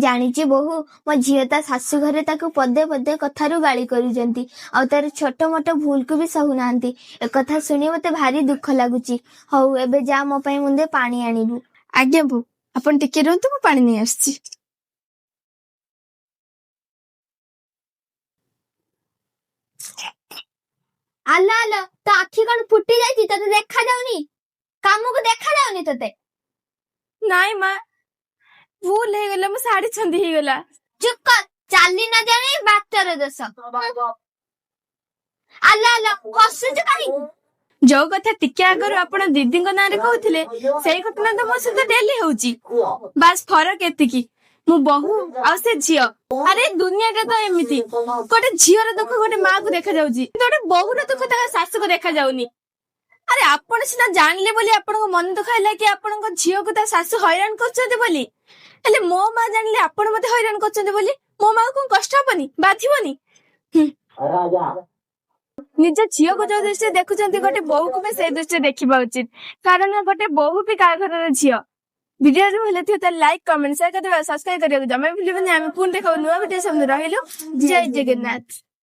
ଜାଣିଛି ବୋହୁ, ମୋ ଝିଅ ତା ଶାଶୁ ଘରେ ତାକୁ ପଦେ ପଦେ କଥାରୁ ଗାଳି କରୁଛନ୍ତି, ଆଉ ତାର ଛୋଟ ମୋଟ ଭୁଲକୁ ବି ସହୁନାହାନ୍ତି। ଏକଥା ଶୁଣି ମତେ ଭାରି ଦୁଃଖ ଲାଗୁଛି। ହଉ, ଏବେ ଯା ମୋ ପାଇଁ ମୁନ୍ଦେ ପାଣି ଆଣିବୁ। ଆଜ୍ଞା ବୋଉ, ଆପଣ ଟିକେ ରୁହନ୍ତୁ, ମୁଁ ପାଣି ନେଇ ଆସିଛି। ଆଲୋ ଆଲୋ, ତୋ ଆଖି କଣ ଫୁଟି ଯାଇଛି? ତତେ ଦେଖା ଯାଉନି? କାମକୁ ଦେଖା ଯାଉନି ତତେ? ନାଇଁ ମା, ଭୁଲ ହେଇଗଲା, ମୋ ଶାଢୀ ଛନ୍ଦି ହେଇଗଲା। ଚୁପ କର, ଚାଲି ନ ଜାଣି ବାଟର ଦୋଷ। ଆଲୋ ଆଲୋ, ହସୁଛୁ କାହିଁକି? ଯୋଉ କଥା ଟିକେ ଆଗରୁ ଆପଣ ଦିଦିଙ୍କ ନାଁରେ କହୁଥିଲେ, ସେଇ ଘଟଣା ତ ମୋ ସହିତ ଡେଲି ହଉଛି। ବାସ୍ ଫରକ ଏତିକି, ମୁଁ ବୋହୁ ଆଉ ସେ ଝିଅ। ଆରେ ଦୁନିଆଟା ତ ଏମିତି, ଗୋଟେ ଝିଅର ଦୁଃଖ ଗୋଟେ ମା କୁ ଦେଖା ଯାଉଛି, ଗୋଟେ ବୋହୁର ଦୁଃଖ ତାଙ୍କ ଶାଶୁକୁ ଦେଖା ଯାଉନି। ଆରେ ଆପଣ ସିନା ଜାଣିଲେ ବୋଲି ଆପଣଙ୍କ ମନ ଦୁଃଖ ହେଲା କି ଆପଣଙ୍କ ଝିଅକୁ ତା ଶାଶୁ ହଇରାଣ କରୁଛନ୍ତି ବୋଲି, ହେଲେ ମୋ ମା ଜାଣିଲେ ଆପଣ ମତେ ହଇରାଣ କରୁଛନ୍ତି ବୋଲି ମୋ ମା କଣ କଷ୍ଟ ହବନି, ବାଧିବନି? ନିଜ ଝିଅକୁ ଯୋଉ ଦୃଷ୍ଟିରେ ଦେଖୁଛନ୍ତି, ଗୋଟେ ବୋହୂକୁ ବି ସେଇ ଦୃଷ୍ଟିରେ ଦେଖିବା ଉଚିତ, କାରଣ ଗୋଟେ ବୋହୂ ବି କାହା ଘରର ଝିଅ। ଭିଡିଓ ଭଲ ଥିବ ତାହେଲେ ଲାଇକ୍, କମେଣ୍ଟ, ସେୟାର କରିଦେବା, ସବସ୍କ୍ରାଇବ କରିବାକୁ ଜମା ଭୁଲିବନି। ଆମେ ପୁଣି ଦେଖାଉ ନୂଆ ଭିଡିଓ। ରହିଲୁ, ଜୟ ଜଗନ୍ନାଥ।